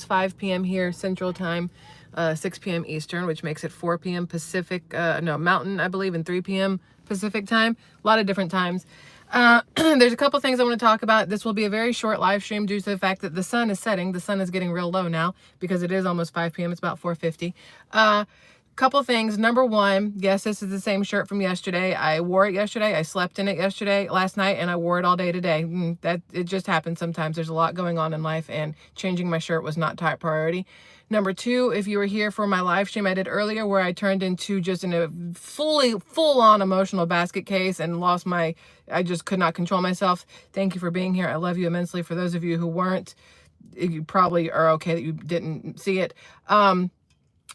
5 p.m. here Central Time, 6 p.m. Eastern, which makes it 4 p.m. Pacific, no, Mountain, I believe, and 3 p.m. Pacific time. A lot of different times. There's a couple things I want to talk about. This will be a very short live stream due to the fact that the sun is setting. The sun is getting real low now because it is almost 5 p.m. It's about 4:50. Couple things. Number one, yes, this is the same shirt from yesterday. I wore it yesterday. I slept in it last night, and I wore it all day today. That it just happens sometimes. There's a lot going on in life, and changing my shirt was not top priority. Number two, if you were here for my live stream I did earlier where I turned into just in a full-on emotional basket case and I just could not control myself. Thank you for being here. I love you immensely. For those of you who weren't, you probably are okay that you didn't see it.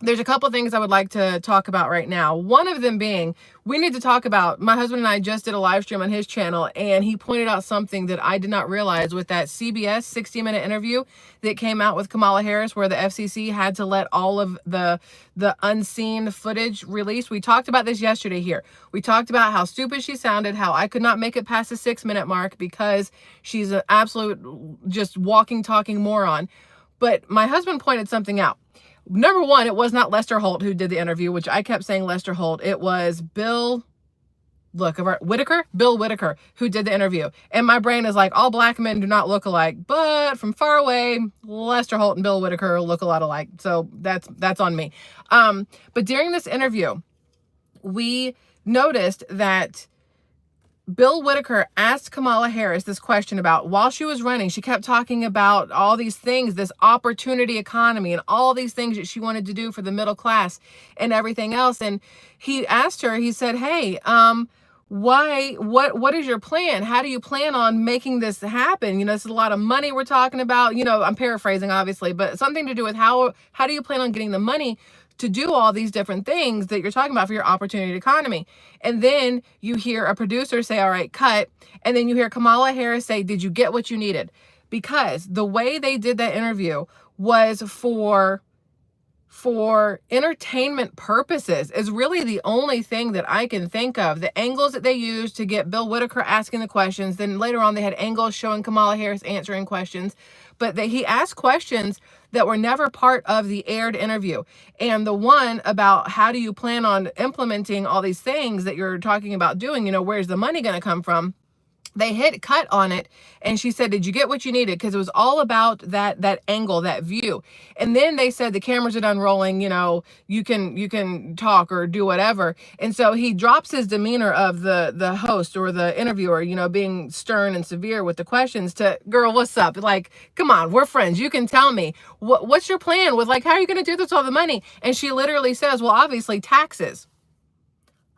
There's a couple things I would like to talk about right now. One of them being, we need to talk about, my husband and I just did a live stream on his channel, and he pointed out something that I did not realize with that CBS 60-minute interview that came out with Kamala Harris, where the FCC had to let all of the unseen footage release. We talked about this yesterday here. We talked about how stupid she sounded, how I could not make it past the 6-minute mark because she's an absolute just walking, talking moron. But my husband pointed something out. Number one, it was not Lester Holt who did the interview, which I kept saying Lester Holt. It was Bill Whitaker, who did the interview. And my brain is like, all black men do not look alike, but from far away, Lester Holt and Bill Whitaker look a lot alike. So that's on me. But during this interview, we noticed that Bill Whitaker asked Kamala Harris this question about, while she was running, she kept talking about all these things, this opportunity economy and all these things that she wanted to do for the middle class and everything else. And he asked her, he said, hey, what is your plan? How do you plan on making this happen? You know, this is a lot of money we're talking about. You know, I'm paraphrasing obviously, but something to do with how do you plan on getting the money to do all these different things that you're talking about for your opportunity economy? And then you hear a producer say, all right, cut. And then you hear Kamala Harris say, did you get what you needed? Because the way they did that interview was for entertainment purposes is really the only thing that I can think of. The angles that they used to get Bill Whitaker asking the questions, then later on they had angles showing Kamala Harris answering questions, but he asked questions that were never part of the aired interview. And the one about how do you plan on implementing all these things that you're talking about doing, you know, where's the money going to come from? They hit cut on it, and she said, did you get what you needed? Because it was all about that angle, that view. And then they said, the cameras are done rolling, you know, you can talk or do whatever. And so he drops his demeanor of the host or the interviewer, you know, being stern and severe with the questions to, girl, what's up? Like, come on, we're friends. You can tell me what's your plan with, like, how are you going to do this with all the money? And she literally says, well, obviously taxes.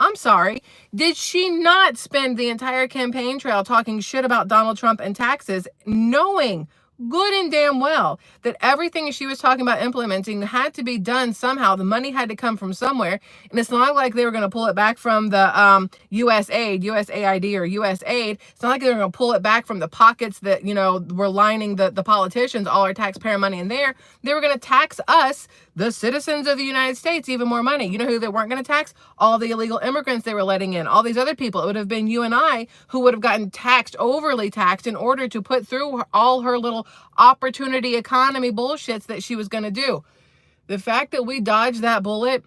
I'm sorry, did she not spend the entire campaign trail talking shit about Donald Trump and taxes, knowing good and damn well that everything she was talking about implementing had to be done somehow? The money had to come from somewhere. And it's not like they were going to pull it back from the USAID or USAID. It's not like they were going to pull it back from the pockets that, you know, were lining the politicians, all our taxpayer money in there. They were going to tax us, the citizens of the United States, even more money. You know who they weren't going to tax? All the illegal immigrants they were letting in, all these other people. It would have been you and I who would have gotten taxed, overly taxed, in order to put through all her little opportunity economy bullshits that she was going to do. The fact that we dodged that bullet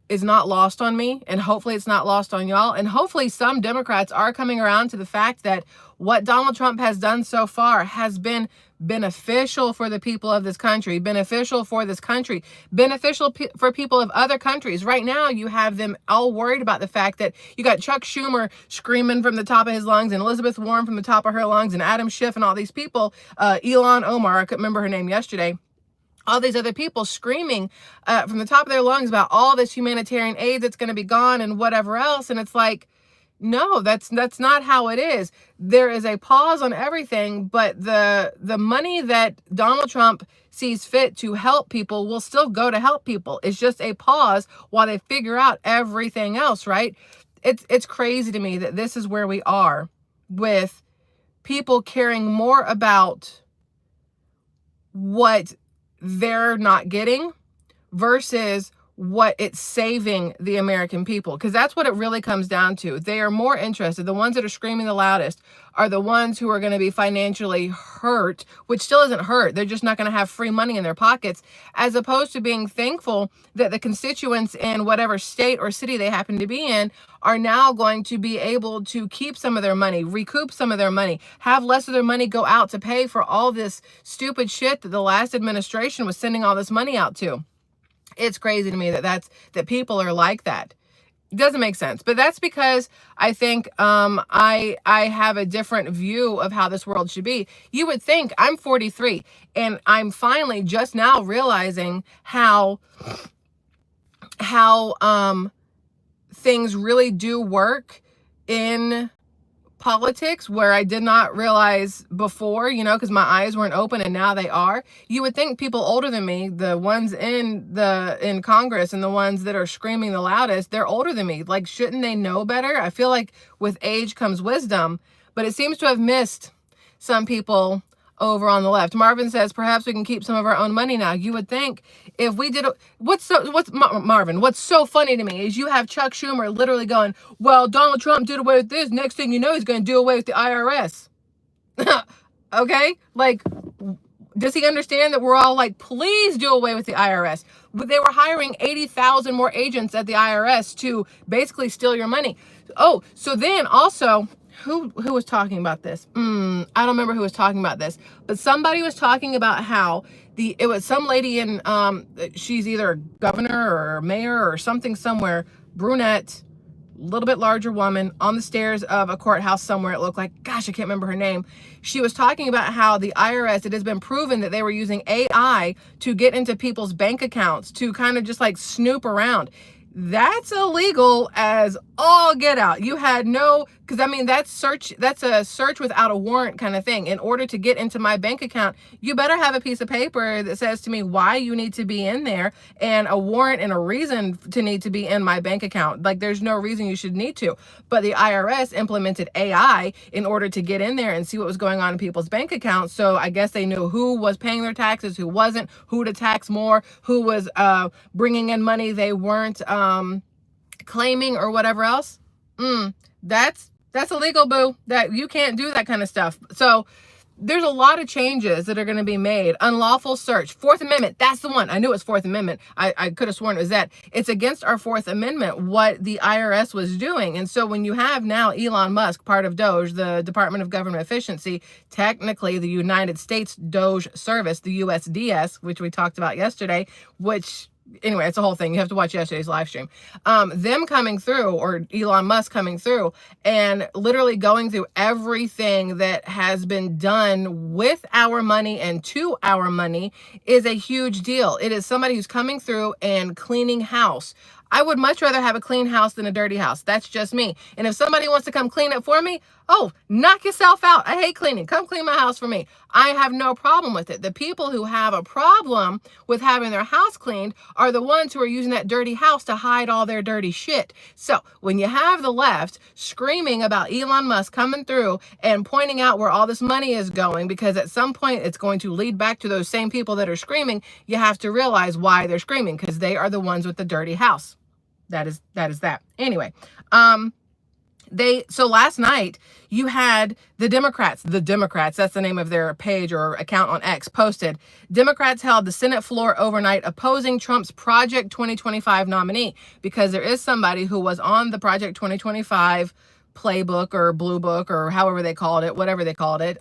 is not lost on me, and hopefully it's not lost on y'all. And hopefully some Democrats are coming around to the fact that what Donald Trump has done so far has been beneficial for the people of this country, beneficial for this country, beneficial for people of other countries. Right now, you have them all worried about the fact that you got Chuck Schumer screaming from the top of his lungs, and Elizabeth Warren from the top of her lungs, and Adam Schiff and all these people, Ilhan Omar, I couldn't remember her name yesterday, all these other people screaming from the top of their lungs about all this humanitarian aid that's going to be gone and whatever else. And it's like, no, that's not how it is. There is a pause on everything, but the money that Donald Trump sees fit to help people will still go to help people. It's just a pause while they figure out everything else, right? It's crazy to me that this is where we are, with people caring more about what they're not getting versus what it's saving the American people, because that's what it really comes down to. They are more interested. The ones that are screaming the loudest are the ones who are going to be financially hurt, which still isn't hurt. They're just not going to have free money in their pockets, as opposed to being thankful that the constituents in whatever state or city they happen to be in are now going to be able to keep some of their money, recoup some of their money, have less of their money go out to pay for all this stupid shit that the last administration was sending all this money out to. It's crazy to me that people are like that. It doesn't make sense, but that's because I think I have a different view of how this world should be. You would think, I'm 43 and I'm finally just now realizing how things really do work in politics, where I did not realize before, you know, because my eyes weren't open, and now they are. You would think people older than me, the ones in Congress and the ones that are screaming the loudest, they're older than me. Like, shouldn't they know better? I feel like with age comes wisdom, but it seems to have missed some people over on the left. Marvin says, perhaps we can keep some of our own money now. You would think if we did, Marvin, what's so funny to me is you have Chuck Schumer literally going, well, Donald Trump did away with this. Next thing you know, he's going to do away with the IRS. Okay? Like, does he understand that we're all like, please do away with the IRS? They were hiring 80,000 more agents at the IRS to basically steal your money. Oh, so then also, who was talking about this? I don't remember who was talking about this, but somebody was talking about how it was some lady in, she's either a governor or mayor or something somewhere, brunette, a little bit larger woman, on the stairs of a courthouse somewhere. It looked like, gosh, I can't remember her name. She was talking about how the IRS, it has been proven that they were using AI to get into people's bank accounts to kind of just like snoop around. That's illegal as all get out. You had no, because I mean, that's a search without a warrant kind of thing. In order to get into my bank account, you better have a piece of paper that says to me why you need to be in there, and a warrant and a reason to need to be in my bank account. Like, there's no reason you should need to. But the IRS implemented AI in order to get in there and see what was going on in people's bank accounts. So I guess they knew who was paying their taxes, who wasn't, who to tax more, who was bringing in money they weren't claiming, or whatever else. That's illegal, boo. That you can't do that kind of stuff. So there's a lot of changes that are going to be made. Unlawful search, Fourth Amendment. That's the one. I knew it was Fourth Amendment. I could have sworn it was that. It's against our Fourth Amendment what the IRS was doing. And so when you have now Elon Musk, part of DOGE, the Department of Government Efficiency, technically the United States DOGE Service, the USDS, which we talked about yesterday, which, anyway, it's a whole thing. You have to watch yesterday's live stream. Them coming through, or Elon Musk coming through and literally going through everything that has been done with our money and to our money is a huge deal. It is somebody who's coming through and cleaning house. I would much rather have a clean house than a dirty house. That's just me. And if somebody wants to come clean it for me, oh, knock yourself out. I hate cleaning. Come clean my house for me. I have no problem with it. The people who have a problem with having their house cleaned are the ones who are using that dirty house to hide all their dirty shit. So when you have the left screaming about Elon Musk coming through and pointing out where all this money is going, because at some point it's going to lead back to those same people that are screaming, you have to realize why they're screaming, because they are the ones with the dirty house. That is that. Anyway, so last night you had the Democrats, that's the name of their page or account on X, posted, Democrats held the Senate floor overnight opposing Trump's Project 2025 nominee, because there is somebody who was on the Project 2025 playbook or blue book or however they called it, whatever they called it,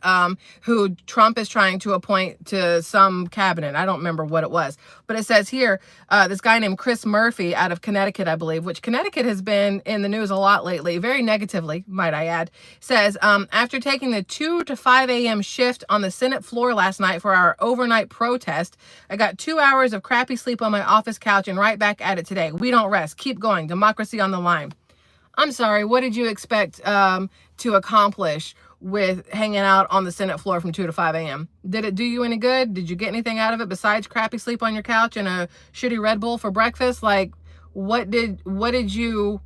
who Trump is trying to appoint to some cabinet. I don't remember what it was, but it says here, this guy named Chris Murphy out of Connecticut, I believe, which Connecticut has been in the news a lot lately, very negatively, might I add, says, after taking the 2 to 5 a.m. shift on the Senate floor last night for our overnight protest, I got 2 hours of crappy sleep on my office couch and right back at it today. We don't rest. Keep going. Democracy on the line. I'm sorry, what did you expect to accomplish with hanging out on the Senate floor from 2 to 5 a.m.? Did it do you any good? Did you get anything out of it besides crappy sleep on your couch and a shitty Red Bull for breakfast? Like, what did you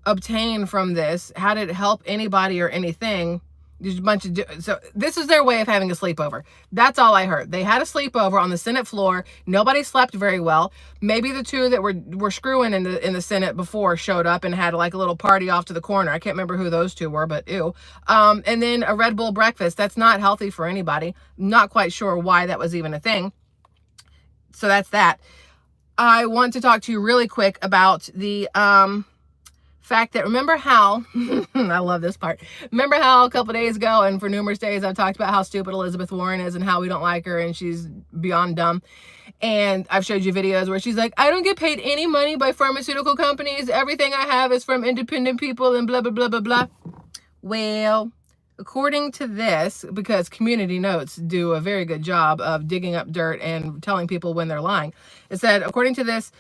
obtain from this? How did it help anybody or anything? There's a bunch of, so this is their way of having a sleepover. That's all I heard. They had a sleepover on the Senate floor. Nobody slept very well. Maybe the two that were screwing in the Senate before showed up and had like a little party off to the corner. I can't remember who those two were, but ew. And then a Red Bull breakfast. That's not healthy for anybody. Not quite sure why that was even a thing. So that's that. I want to talk to you really quick about the fact that, remember how, I love this part. Remember how a couple days ago and for numerous days I've talked about how stupid Elizabeth Warren is and how we don't like her and she's beyond dumb. And I've showed you videos where she's like, I don't get paid any money by pharmaceutical companies. Everything I have is from independent people and blah, blah, blah, blah, blah. Well, according to this, because Community Notes do a very good job of digging up dirt and telling people when they're lying, it said, according to this,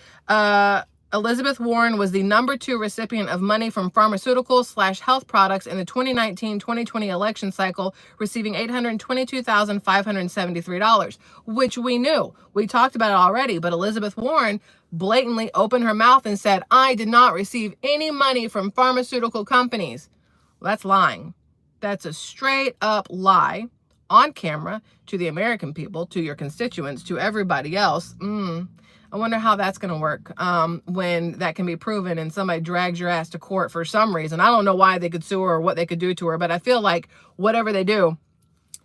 Elizabeth Warren was the #2 recipient of money from pharmaceuticals/health products in the 2019-2020 election cycle, receiving $822,573, which we knew. We talked about it already, but Elizabeth Warren blatantly opened her mouth and said, I did not receive any money from pharmaceutical companies. Well, that's lying. That's a straight up lie on camera to the American people, to your constituents, to everybody else. I wonder how that's going to work when that can be proven and somebody drags your ass to court for some reason. I don't know why they could sue her or what they could do to her, but I feel like whatever they do,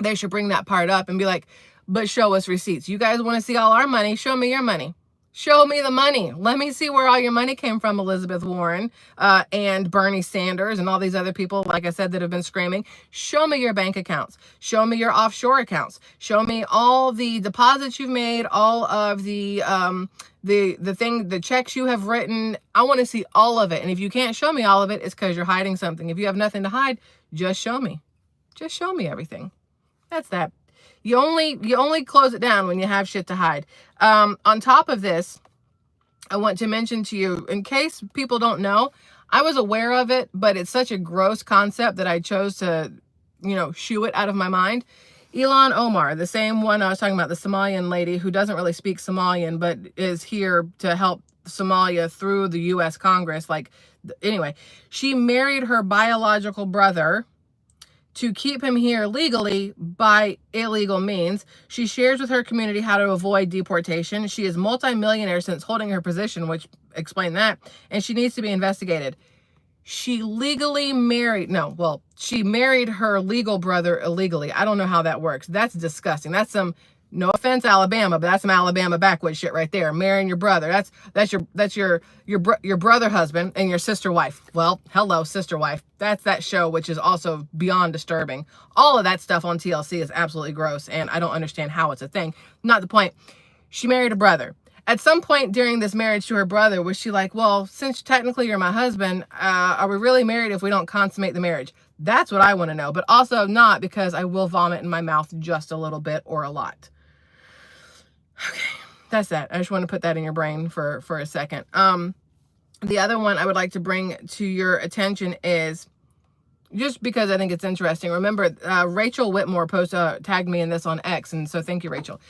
they should bring that part up and be like, but show us receipts. You guys want to see all our money? Show me your money. Show me the money. Let me see where all your money came from, Elizabeth Warren and Bernie Sanders and all these other people, like I said, that have been screaming. Show me your bank accounts. Show me your offshore accounts. Show me all the deposits you've made, all of the checks you have written. I want to see all of it. And if you can't show me all of it, it's because you're hiding something. If you have nothing to hide, just show me. Just show me everything. That's that. You only close it down when you have shit to hide. On top of this, I want to mention to you, in case people don't know, I was aware of it, but it's such a gross concept that I chose to, shoo it out of my mind. Ilhan Omar, the same one I was talking about, the Somalian lady who doesn't really speak Somalian, but is here to help Somalia through the U.S. Congress. Anyway, she married her biological brother to keep him here legally by illegal means. She shares with her community how to avoid deportation. She is multimillionaire since holding her position, which explain that, and she needs to be investigated. She legally married, she married her legal brother illegally. I don't know how that works. That's disgusting. That's some, no offense, Alabama, but that's some Alabama backwoods shit right there. Marrying your brother. That's your brother husband and your sister wife. Well, hello, sister wife. That's that show, which is also beyond disturbing. All of that stuff on TLC is absolutely gross, and I don't understand how it's a thing. Not the point. She married a brother. At some point during this marriage to her brother, was she like, well, since technically you're my husband, are we really married if we don't consummate the marriage? That's what I want to know, but also not, because I will vomit in my mouth just a little bit or a lot. Okay, that's that. I just want to put that in your brain for a second. The other one I would like to bring to your attention is, just because I think it's interesting. Remember, Rachel Whitmore tagged me in this on X, and so thank you, Rachel.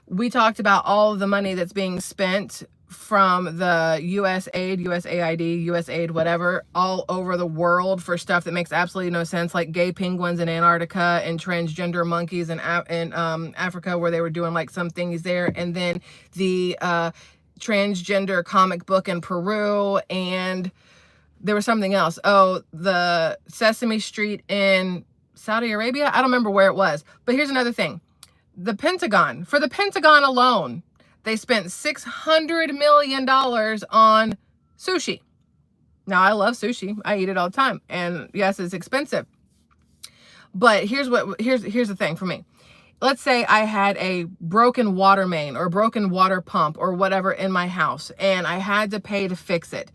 We talked about all of the money that's being spent from the USAID, USAID, whatever, all over the world for stuff that makes absolutely no sense, like gay penguins in Antarctica and transgender monkeys in Africa, where they were doing like some things there, and then the transgender comic book in Peru, and there was something else. Oh, the Sesame Street in Saudi Arabia? I don't remember where it was. But here's another thing. The Pentagon, for the Pentagon alone, they spent $600 million on sushi. Now, I love sushi. I eat it all the time. And yes, it's expensive. But here's the thing for me. Let's say I had a broken water main or broken water pump or whatever in my house, and I had to pay to fix it.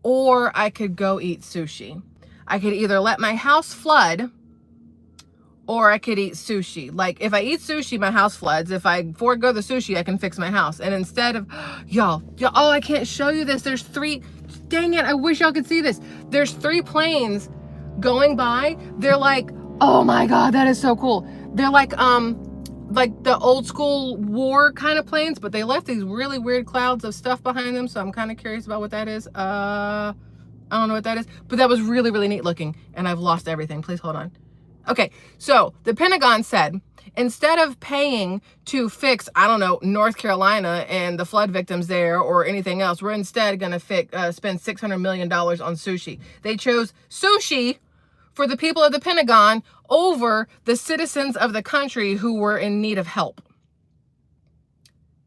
Or I could go eat sushi. I could either let my house flood, or I could eat sushi. Like, if I eat sushi, my house floods. If I forego the sushi, I can fix my house. And instead of, y'all, oh, I can't show you this. There's 3, dang it, I wish y'all could see this. There's 3 planes going by. They're like, oh my God, that is so cool. They're like the old school war kind of planes, but they left these really weird clouds of stuff behind them. So I'm kind of curious about what that is. I don't know what that is, but that was really, really neat looking. And I've lost everything. Please hold on. Okay, so the Pentagon said, instead of paying to fix, I don't know, North Carolina and the flood victims there or anything else, we're instead going to spend $600 million on sushi. They chose sushi for the people of the Pentagon over the citizens of the country who were in need of help.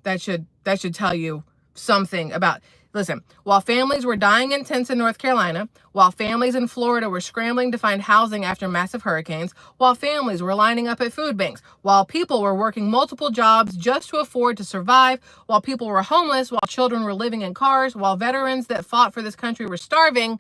That should tell you something about. Listen, while families were dying in tents in North Carolina, while families in Florida were scrambling to find housing after massive hurricanes, while families were lining up at food banks, while people were working multiple jobs just to afford to survive, while people were homeless, while children were living in cars, while veterans that fought for this country were starving,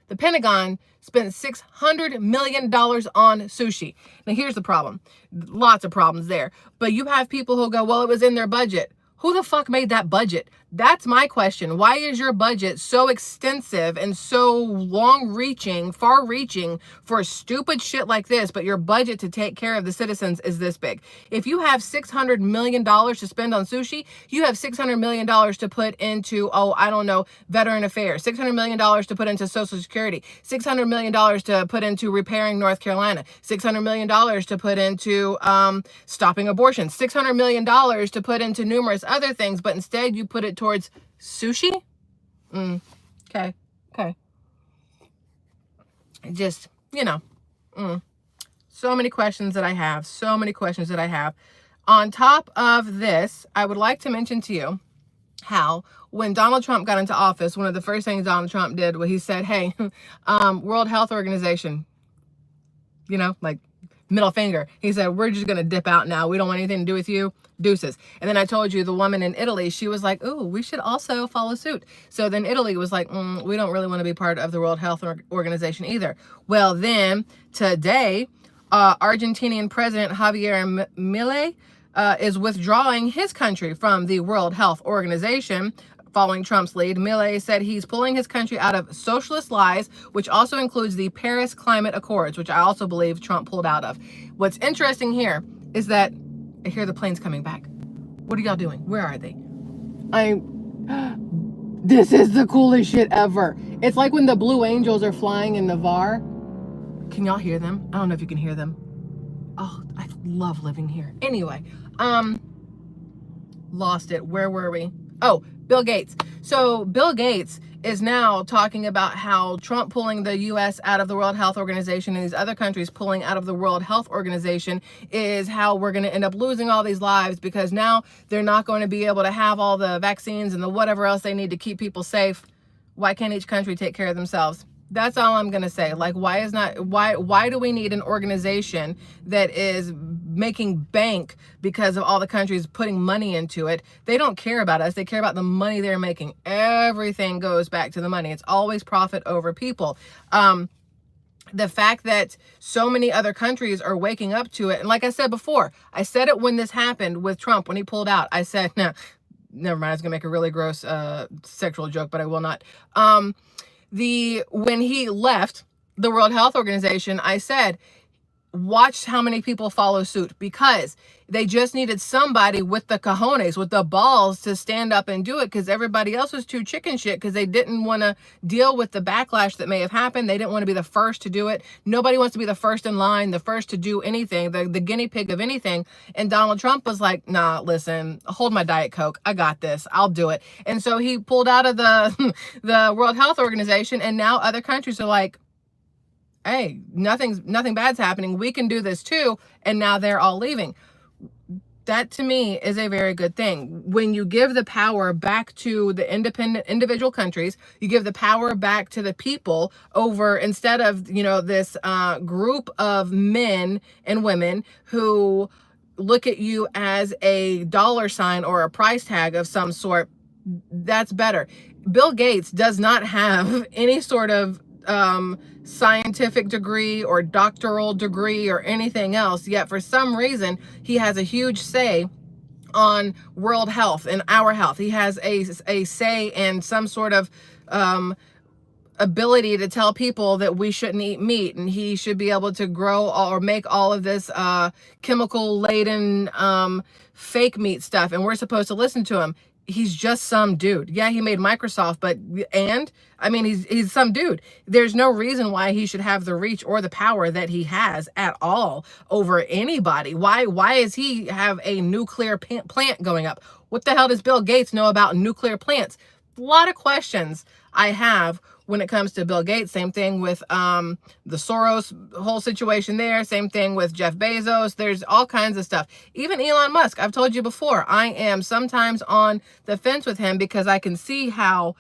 the Pentagon spent $600 million on sushi. Now, here's the problem. Lots of problems there. But you have people who go, well, it was in their budget. Who the fuck made that budget? That's my question. Why is your budget so extensive and so long-reaching, far-reaching for stupid shit like this, but your budget to take care of the citizens is this big? If you have $600 million to spend on sushi, you have $600 million to put into, I don't know, veteran affairs, $600 million to put into Social Security, $600 million to put into repairing North Carolina, $600 million to put into stopping abortions, $600 million to put into numerous other things, but instead you put it towards sushi? Okay. Just, so many questions that I have. On top of this, I would like to mention to you how when Donald Trump got into office, one of the first things Donald Trump did was he said, hey, World Health Organization, like middle finger. He said, we're just going to dip out now. We don't want anything to do with you. Deuces. And then I told you the woman in Italy, she was like, ooh, we should also follow suit. So then Italy was like, we don't really want to be part of the World Health Organization either. Well, then today, Argentinian President Javier Milei is withdrawing his country from the World Health Organization. Following Trump's lead, Milei said he's pulling his country out of socialist lies, which also includes the Paris Climate Accords, which I also believe Trump pulled out of. What's interesting here is that I hear the planes coming back. What are y'all doing? Where are they? This is the coolest shit ever. It's like when the Blue Angels are flying in Navarre. Can y'all hear them? I don't know if you can hear them. Oh, I love living here. Anyway, lost it. Where were we? Oh, Bill Gates. So Bill Gates is now talking about how Trump pulling the U.S. out of the World Health Organization and these other countries pulling out of the World Health Organization is how we're going to end up losing all these lives, because now they're not going to be able to have all the vaccines and the whatever else they need to keep people safe. Why can't each country take care of themselves? That's all I'm going to say. Like, why do we need an organization that is making bank because of all the countries putting money into it? They don't care about us. They care about the money they're making. Everything goes back to the money. It's always profit over people. The fact that so many other countries are waking up to it. And like I said before, I said it when this happened with Trump, when he pulled out, I said, no, never mind. I was going to make a really gross sexual joke, but I will not. When he left the World Health Organization, I said, watch how many people follow suit, because they just needed somebody with the cojones, with the balls to stand up and do it, because everybody else was too chicken shit, because they didn't want to deal with the backlash that may have happened. They didn't want to be the first to do it. Nobody wants to be the first in line, the first to do anything, the guinea pig of anything. And Donald Trump was like, nah, listen, hold my Diet Coke. I got this. I'll do it. And so he pulled out of the World Health Organization, and now other countries are like, hey, nothing bad's happening. We can do this too. And now they're all leaving. That to me is a very good thing. When you give the power back to the individual countries, you give the power back to the people over, instead of, this group of men and women who look at you as a dollar sign or a price tag of some sort. That's better. Bill Gates does not have any sort of scientific degree or doctoral degree or anything else, yet for some reason he has a huge say on world health and our health. He has a say and some sort of ability to tell people that we shouldn't eat meat, and he should be able to grow or make all of this chemical laden fake meat stuff, and we're supposed to listen to him. he's just some dude. Yeah, he made Microsoft, but I mean, he's some dude. There's no reason why he should have the reach or the power that he has at all over anybody. Why does he have a nuclear plant going up? What the hell does Bill Gates know about nuclear plants? A lot of questions I have when it comes to Bill Gates. Same thing with the Soros whole situation there. Same thing with Jeff Bezos. There's all kinds of stuff. Even Elon Musk. I've told you before, I am sometimes on the fence with him because I can see how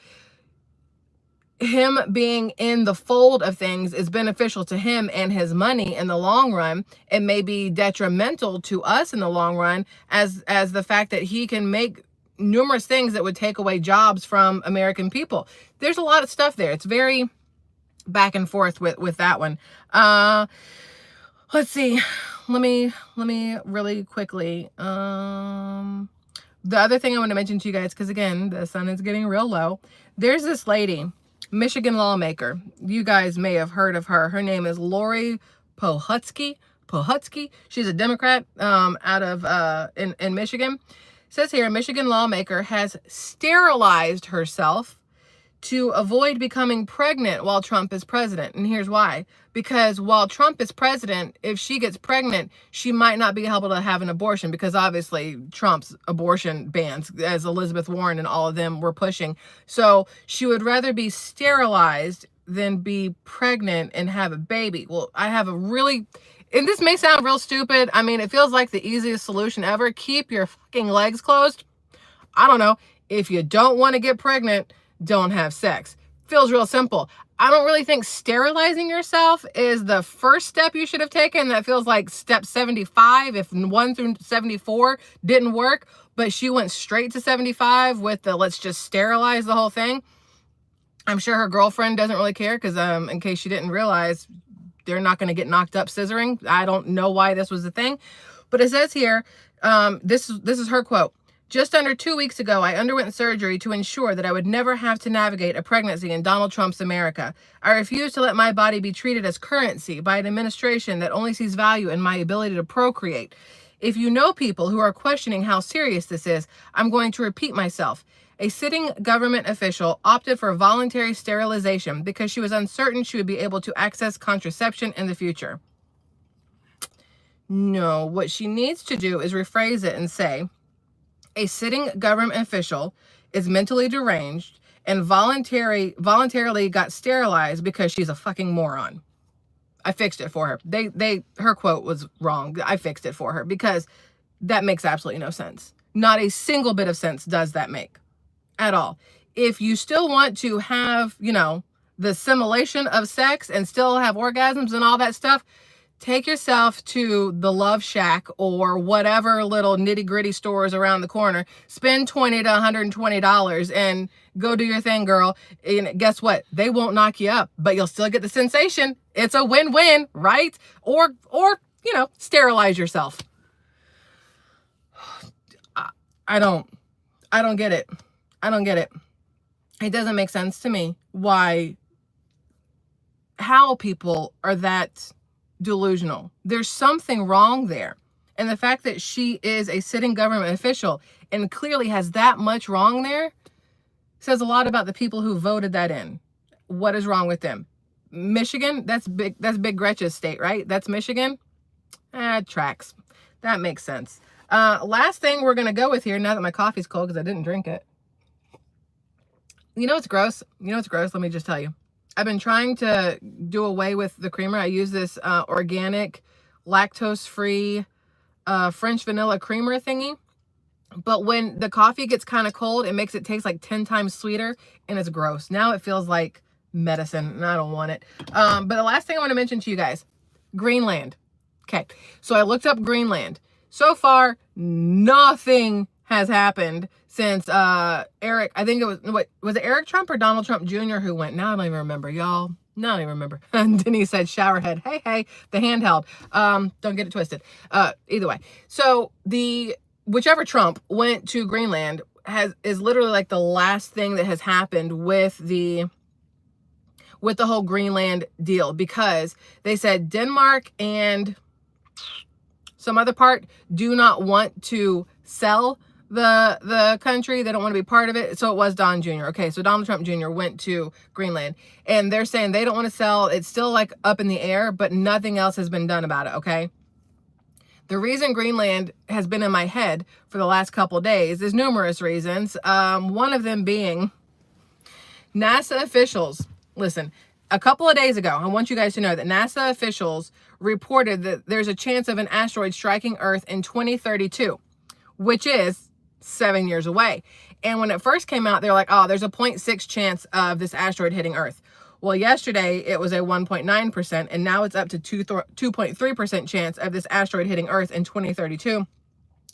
him being in the fold of things is beneficial to him and his money in the long run. It may be detrimental to us in the long run as the fact that he can make numerous things that would take away jobs from American people. There's a lot of stuff there. It's very back and forth with that one. Let's see. Let me really quickly. The other thing I want to mention to you guys, because again, the sun is getting real low. There's this lady, Michigan lawmaker. You guys may have heard of her. Her name is Lori Pohutsky. She's a Democrat out of in Michigan. It says here, a Michigan lawmaker has sterilized herself to avoid becoming pregnant while Trump is president. And here's why. Because while Trump is president, if she gets pregnant, she might not be able to have an abortion, because obviously Trump's abortion bans, as Elizabeth Warren and all of them were pushing. So she would rather be sterilized than be pregnant and have a baby. Well, I have a really... And this may sound real stupid. I mean, it feels like the easiest solution ever. Keep your fucking legs closed. I don't know. If you don't want to get pregnant, don't have sex. Feels real simple. I don't really think sterilizing yourself is the first step you should have taken. That feels like step 75 if 1 through 74 didn't work. But she went straight to 75 with the let's just sterilize the whole thing. I'm sure her girlfriend doesn't really care because in case she didn't realize, they're not going to get knocked up scissoring. I don't know why this was a thing. But it says here, this is her quote. Just under 2 weeks ago, I underwent surgery to ensure that I would never have to navigate a pregnancy in Donald Trump's America. I refuse to let my body be treated as currency by an administration that only sees value in my ability to procreate. If you know people who are questioning how serious this is, I'm going to repeat myself. A sitting government official opted for voluntary sterilization because she was uncertain she would be able to access contraception in the future. No, what she needs to do is rephrase it and say, a sitting government official is mentally deranged and voluntarily got sterilized because she's a fucking moron. I fixed it for her. Her quote was wrong. I fixed it for her because that makes absolutely no sense. Not a single bit of sense does that make at all. If you still want to have, the simulation of sex and still have orgasms and all that stuff, take yourself to the Love Shack or whatever little nitty gritty stores around the corner, spend $20 to $120 and go do your thing, girl. And guess what? They won't knock you up, but you'll still get the sensation. It's a win-win, right? Or, sterilize yourself. I don't get it. I don't get it. It doesn't make sense to me how people are that delusional. There's something wrong there. And the fact that she is a sitting government official and clearly has that much wrong there says a lot about the people who voted that in. What is wrong with them? Michigan, that's Big Gretcha's state, right? That's Michigan. Tracks. That makes sense. Last thing we're going to go with here, now that my coffee's cold because I didn't drink it. You know what's gross? Let me just tell you. I've been trying to do away with the creamer. I use this organic, lactose-free French vanilla creamer thingy. But when the coffee gets kind of cold, it makes it taste like 10 times sweeter, and it's gross. Now it feels like medicine, and I don't want it. But the last thing I want to mention to you guys, Greenland. Okay, so I looked up Greenland. So far, nothing has happened since Eric, I think it was it Eric Trump or Donald Trump Jr. who went? Now I don't even remember, y'all. No, I don't even remember. And then he said showerhead. Hey, the handheld. Don't get it twisted. Either way. So whichever Trump went to Greenland is literally like the last thing that has happened with the whole Greenland deal, because they said Denmark and some other part do not want to sell the country. They don't want to be part of it. So it was Don Jr. Okay, so Donald Trump Jr. went to Greenland, and they're saying they don't want to sell. It's still like up in the air, but nothing else has been done about it, okay? The reason Greenland has been in my head for the last couple days is numerous reasons. One of them being NASA officials. Listen, a couple of days ago, I want you guys to know that NASA officials reported that there's a chance of an asteroid striking Earth in 2032, which is 7 years away. And when it first came out, they're like, oh, there's a 0.6 chance of this asteroid hitting Earth. Well, yesterday it was a 1.9%, and now it's up to 2.3% chance of this asteroid hitting Earth in 2032.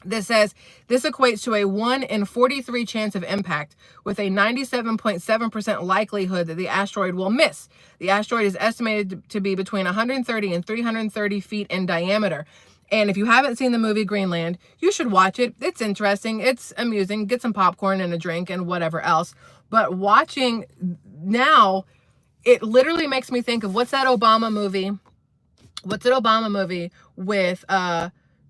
This says this equates to a 1 in 43 chance of impact, with a 97.7% likelihood that the asteroid will miss. The asteroid is estimated to be between 130 and 330 feet in diameter. And if you haven't seen the movie Greenland, you should watch it. It's interesting. It's amusing. Get some popcorn and a drink and whatever else. But watching now, it literally makes me think of what's that Obama movie? What's that Obama movie with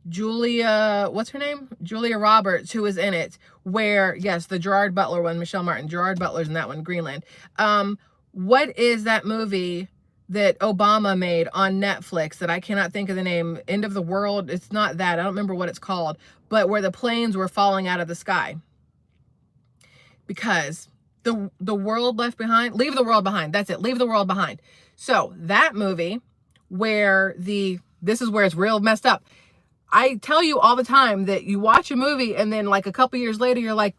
Julia, what's her name? Julia Roberts, who was in it, where, yes, the Gerard Butler one, Michelle Martin, Gerard Butler's in that one, Greenland. What is that movie that Obama made on Netflix that I cannot think of the name? End of the World? It's not that. I don't remember what it's called, but where the planes were falling out of the sky. Because the world left behind, leave the world behind. That's it. Leave the world behind. So that movie where this is where it's real messed up. I tell you all the time that you watch a movie and then like a couple years later, you're like,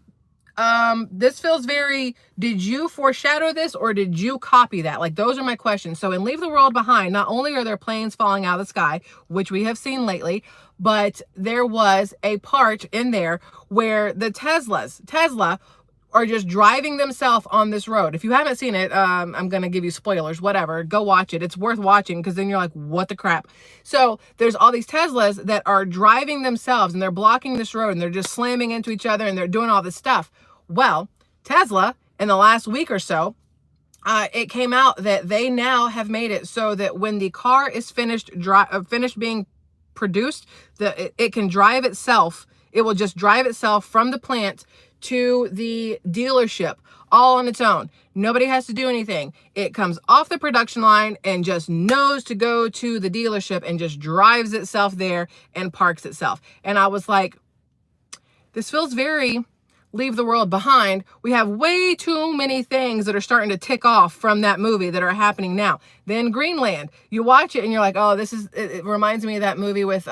this feels very, did you foreshadow this or did you copy that? Like, those are my questions. So in Leave the World Behind, not only are there planes falling out of the sky, which we have seen lately, but there was a part in there where the Tesla are just driving themselves on this road. If you haven't seen it, I'm going to give you spoilers, whatever. Go watch it. It's worth watching because then you're like, what the crap? So there's all these Teslas that are driving themselves and they're blocking this road and they're just slamming into each other and they're doing all this stuff. Well, Tesla, in the last week or so, it came out that they now have made it so that when the car is finished being produced, it can drive itself. It will just drive itself from the plant to the dealership all on its own. Nobody has to do anything. It comes off the production line and just knows to go to the dealership and just drives itself there and parks itself. And I was like, this feels very Leave the World Behind. We have way too many things that are starting to tick off from that movie that are happening now. Then Greenland, you watch it and you're like, oh, it reminds me of that movie with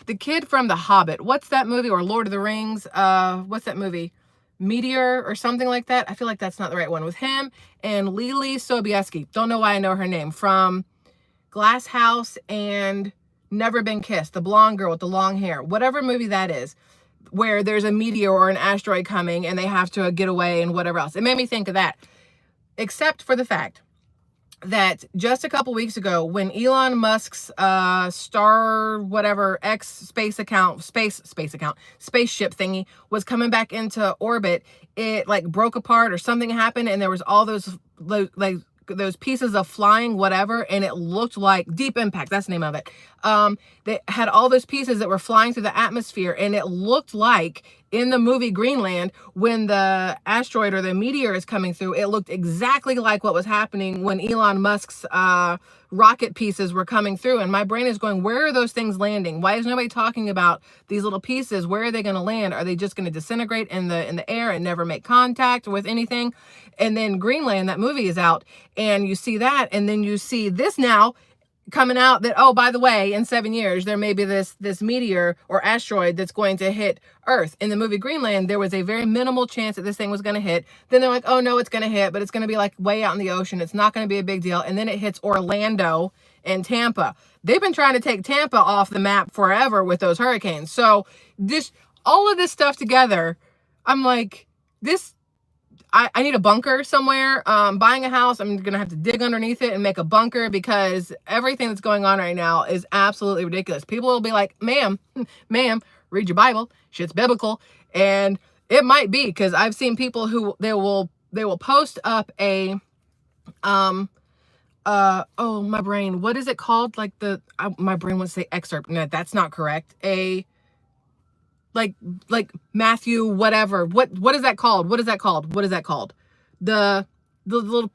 the kid from The Hobbit. What's that movie? Or Lord of the Rings? What's that movie? Meteor or something like that. I feel like that's not the right one. With him and Lily Sobieski. Don't know why I know her name. From Glass House and Never Been Kissed. The blonde girl with the long hair. Whatever movie that is, where there's a meteor or an asteroid coming and they have to get away and whatever else. It made me think of that. Except for the fact that just a couple weeks ago, when Elon Musk's star whatever X spaceship thingy was coming back into orbit, it like broke apart or something happened, and there was all those pieces of flying whatever, and it looked like Deep Impact. That's the name of it. They had all those pieces that were flying through the atmosphere, and it looked like in the movie Greenland, when the asteroid or the meteor is coming through, it looked exactly like what was happening when Elon Musk's rocket pieces were coming through. And my brain is going, where are those things landing? Why is nobody talking about these little pieces? Where are they going to land? Are they just going to disintegrate in the air and never make contact with anything? And then Greenland, that movie is out, and you see that, and then you see this now coming out that, oh, by the way, in 7 years, there may be this meteor or asteroid that's going to hit Earth. In the movie Greenland, there was a very minimal chance that this thing was going to hit. Then they're like, oh, no, it's going to hit, but it's going to be like way out in the ocean. It's not going to be a big deal. And then it hits Orlando and Tampa. They've been trying to take Tampa off the map forever with those hurricanes. So all of this stuff together, I'm like, I need a bunker somewhere. Buying a house, I'm going to have to dig underneath it and make a bunker, because everything that's going on right now is absolutely ridiculous. People will be like, ma'am, read your Bible. Shit's biblical. And it might be, because I've seen people who they will post up a, oh, my brain, what is it called? Like my brain wants to say excerpt. No, that's not correct. like Matthew, whatever. What is that called? What is that called? What is that called? The little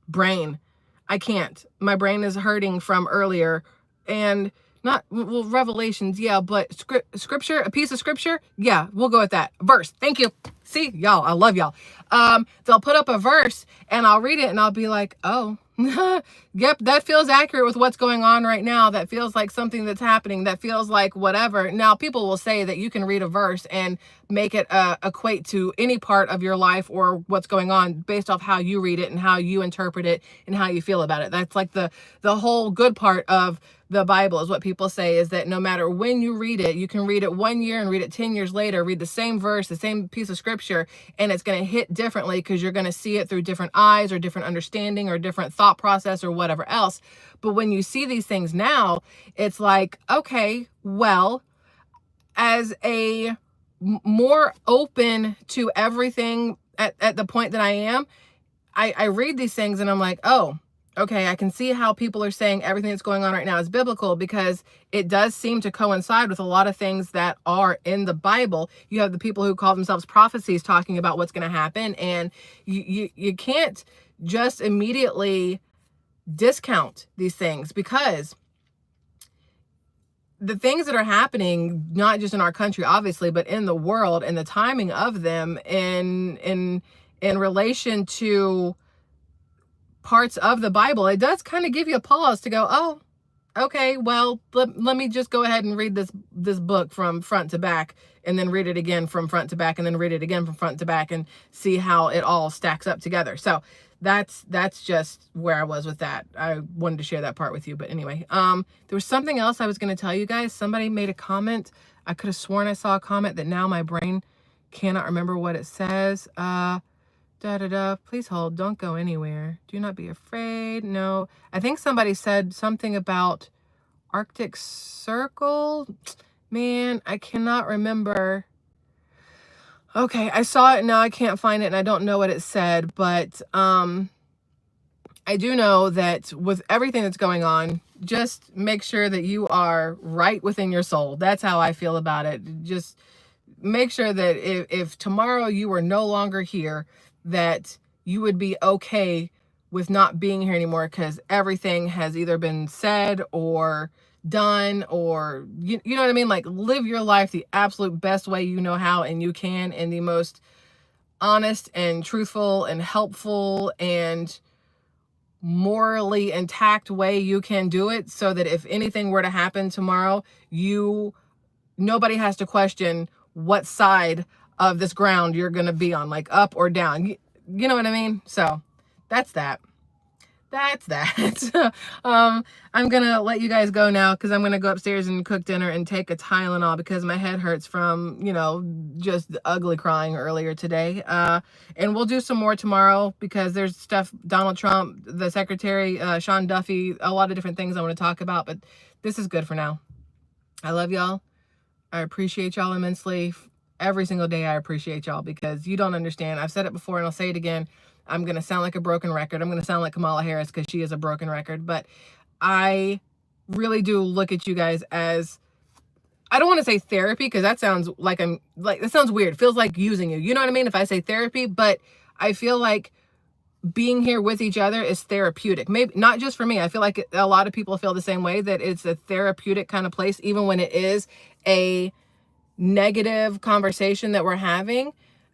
brain. I can't. My brain is hurting from earlier. And not, well, Revelations, yeah, but scripture, a piece of scripture, yeah, we'll go with that. Verse. Thank you. See, y'all, I love y'all. They'll put up a verse and I'll read it and I'll be like, oh, yep, that feels accurate with what's going on right now. That feels like something that's happening. That feels like whatever. Now, people will say that you can read a verse and make it equate to any part of your life or what's going on based off how you read it and how you interpret it and how you feel about it. That's like the whole good part of the Bible, is what people say, is that no matter when you read it, you can read it 1 year and read it 10 years later, read the same verse, the same piece of scripture, and it's going to hit differently because you're going to see it through different eyes or different understanding or different thought process or whatever else. But when you see these things now, it's like, okay, well, as a more open to everything at the point that I am, I read these things and I'm like, oh, okay, I can see how people are saying everything that's going on right now is biblical, because it does seem to coincide with a lot of things that are in the Bible. You have the people who call themselves prophecies talking about what's going to happen, and you can't just immediately discount these things, because the things that are happening, not just in our country, obviously, but in the world, and the timing of them in relation to parts of the Bible, it does kind of give you a pause to go, oh, okay, well, let me just go ahead and read this book from front to back, and then read it again from front to back, and then read it again from front to back, and see how it all stacks up together. So that's just where I was with that. I wanted to share that part with you. But anyway, there was something else I was going to tell you guys. Somebody made a comment. I could have sworn I saw a comment that now my brain cannot remember what it says. Please hold. Don't go anywhere. Do not be afraid. No. I think somebody said something about Arctic Circle. Man, I cannot remember. Okay, I saw it. Now I can't find it, and I don't know what it said. But I do know that with everything that's going on, just make sure that you are right within your soul. That's how I feel about it. Just make sure that if tomorrow you were no longer here, that you would be okay with not being here anymore, because everything has either been said or done, or you know what I mean? Like, live your life the absolute best way you know how, and you can, in the most honest and truthful and helpful and morally intact way you can do it, so that if anything were to happen tomorrow, nobody has to question what side of this ground you're going to be on, like up or down. You know what I mean? So that's that. I'm going to let you guys go now, because I'm going to go upstairs and cook dinner and take a Tylenol, because my head hurts from, just the ugly crying earlier today. And we'll do some more tomorrow, because there's stuff, Donald Trump, the secretary, Sean Duffy, a lot of different things I want to talk about, but this is good for now. I love y'all. I appreciate y'all immensely. Every single day I appreciate y'all, because you don't understand. I've said it before and I'll say it again. I'm going to sound like a broken record. I'm going to sound like Kamala Harris, because she is a broken record. But I really do look at you guys as, I don't want to say therapy, because that sounds like that sounds weird. It feels like using you. You know what I mean? If I say therapy, but I feel like being here with each other is therapeutic. Maybe not just for me. I feel like a lot of people feel the same way, that it's a therapeutic kind of place, even when it is a negative conversation that we're having.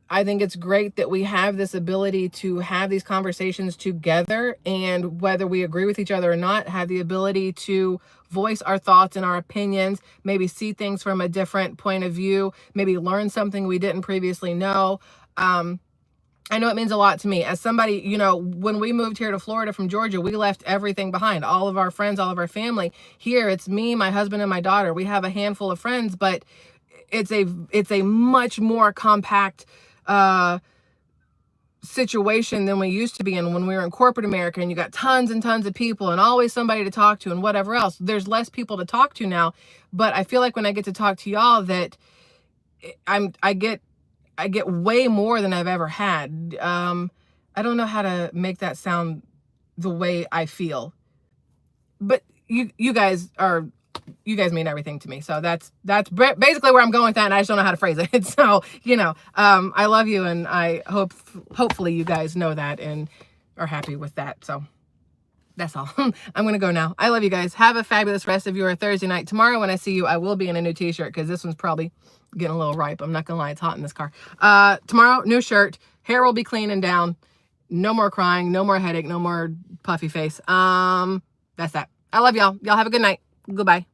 I think it's great that we have this ability to have these conversations together, and whether we agree with each other or not, have the ability to voice our thoughts and our opinions, maybe see things from a different point of view, maybe learn something we didn't previously know. I know it means a lot to me. As somebody, when we moved here to Florida from Georgia, we left everything behind. All of our friends, all of our family. Here, it's me, my husband, and my daughter. We have a handful of friends, but it's a much more compact situation than we used to be in when we were in corporate America, and you got tons and tons of people and always somebody to talk to and whatever else. There's less people to talk to now, but I feel like when I get to talk to y'all, that I get way more than I've ever had. I don't know how to make that sound the way I feel, but you guys are you guys mean everything to me. So that's basically where I'm going with that, and I just don't know how to phrase it. So, you know, I love you, and I hopefully you guys know that and are happy with that. So that's all. I'm going to go now. I love you guys. Have a fabulous rest of your Thursday night. Tomorrow when I see you, I will be in a new t-shirt because this one's probably getting a little ripe. I'm not going to lie. It's hot in this car. Tomorrow, new shirt. Hair will be clean and down. No more crying. No more headache. No more puffy face. That's that. I love y'all. Y'all have a good night. Goodbye.